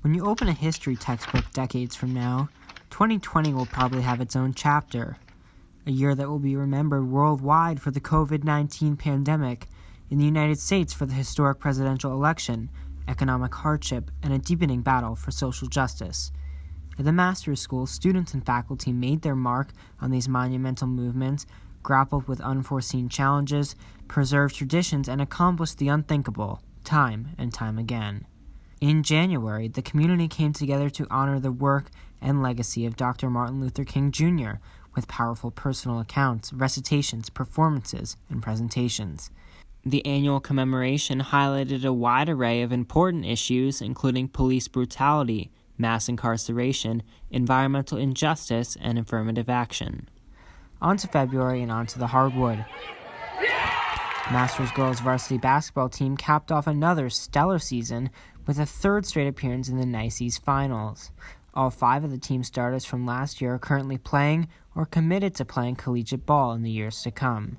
When you open a history textbook decades from now, 2020 will probably have its own chapter. A year that will be remembered worldwide for the COVID-19 pandemic, in the United States for the historic presidential election, economic hardship, and a deepening battle for social justice. At the Master's School, students and faculty made their mark on these monumental movements, grappled with unforeseen challenges, preserved traditions, and accomplished the unthinkable, time and time again. In January, the community came together to honor the work and legacy of Dr. Martin Luther King Jr. with powerful personal accounts, recitations, performances, and presentations. The annual commemoration highlighted a wide array of important issues, including police brutality, mass incarceration, environmental injustice, and affirmative action. On to February and on to the hardwood. Masters girls varsity basketball team capped off another stellar season with a third straight appearance in the NICES Finals. All 5 of the team starters from last year are currently playing or committed to playing collegiate ball in the years to come.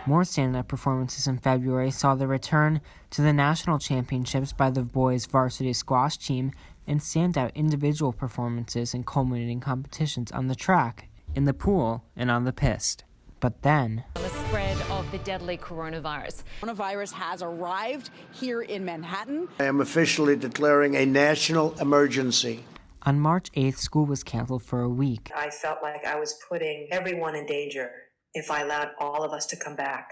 More standout performances in February saw the return to the national championships by the boys' varsity squash team and standout individual performances in culminating competitions on the track, in the pool, and on the piste. But then, the spread of the deadly coronavirus. Coronavirus has arrived here in Manhattan. I am officially declaring a national emergency. On March 8th, school was canceled for a week. I felt like I was putting everyone in danger if I allowed all of us to come back.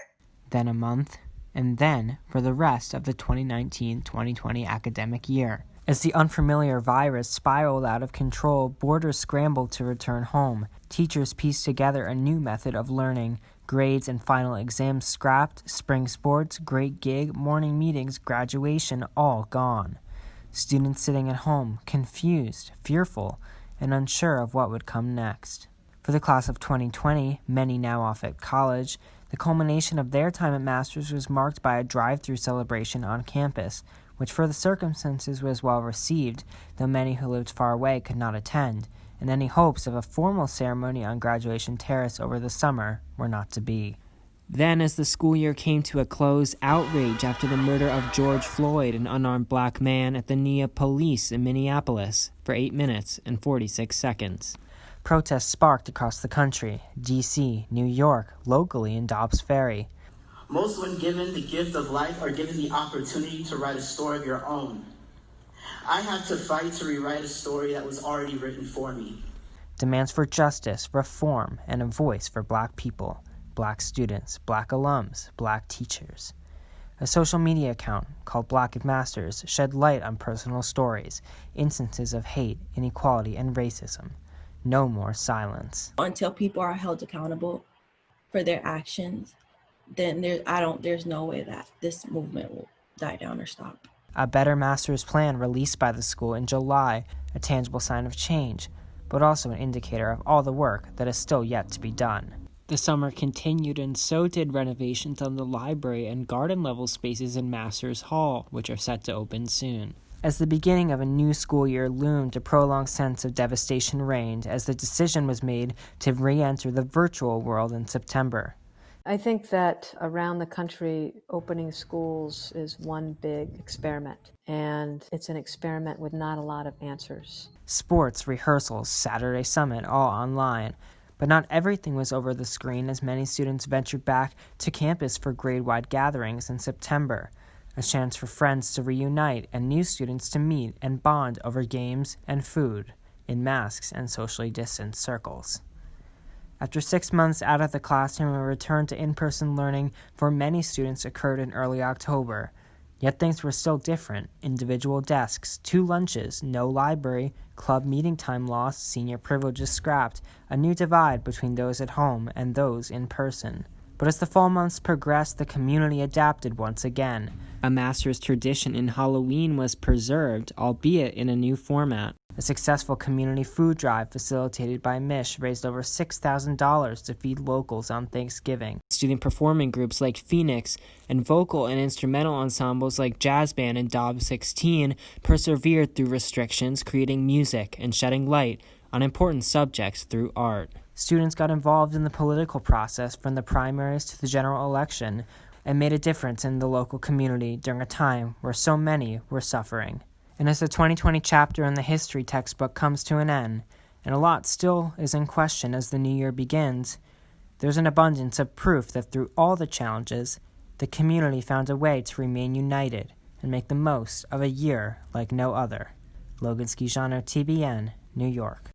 Then a month, and then for the rest of the 2019-2020 academic year. As the unfamiliar virus spiraled out of control, boarders scrambled to return home. Teachers pieced together a new method of learning. Grades and final exams scrapped, spring sports, great gig, morning meetings, graduation, all gone. Students sitting at home, confused, fearful, and unsure of what would come next. For the class of 2020, many now off at college, the culmination of their time at Masters was marked by a drive-through celebration on campus, which for the circumstances was well received, though many who lived far away could not attend, and any hopes of a formal ceremony on Graduation Terrace over the summer were not to be. Then, as the school year came to a close, outrage after the murder of George Floyd, an unarmed black man, at the knee of police in Minneapolis for 8 minutes and 46 seconds. Protests sparked across the country, D.C., New York, locally in Dobbs Ferry. Most, when given the gift of life, are given the opportunity to write a story of your own. I had to fight to rewrite a story that was already written for me. Demands for justice, reform, and a voice for black people, black students, black alums, black teachers. A social media account called Black at Masters shed light on personal stories, instances of hate, inequality, and racism. No more silence. Until people are held accountable for their actions, then there's no way that this movement will die down or stop. A Better Masters plan released by the school in July, a tangible sign of change, but also an indicator of all the work that is still yet to be done. The summer continued, and so did renovations on the library and garden-level spaces in Masters Hall, which are set to open soon. As the beginning of a new school year loomed, a prolonged sense of devastation reigned as the decision was made to re-enter the virtual world in September. I think that around the country, opening schools is one big experiment, and it's an experiment with not a lot of answers. Sports, rehearsals, Saturday Summit, all online. But not everything was over the screen as many students ventured back to campus for grade-wide gatherings in September. A chance for friends to reunite and new students to meet and bond over games and food in masks and socially distanced circles. After 6 months out of the classroom, a return to in-person learning for many students occurred in early October. Yet things were still different. Individual desks, 2 lunches, no library, club meeting time lost, senior privileges scrapped, a new divide between those at home and those in person. But as the fall months progressed, the community adapted once again. A Masters tradition in Halloween was preserved, albeit in a new format. A successful community food drive facilitated by Mish raised over $6,000 to feed locals on Thanksgiving. Student performing groups like Phoenix and vocal and instrumental ensembles like Jazz Band and Dobbs 16 persevered through restrictions, creating music and shedding light on important subjects through art. Students got involved in the political process from the primaries to the general election and made a difference in the local community during a time where so many were suffering. And as the 2020 chapter in the history textbook comes to an end, and a lot still is in question as the new year begins, there's an abundance of proof that through all the challenges, the community found a way to remain united and make the most of a year like no other. Logan Schiciano, TBN, New York.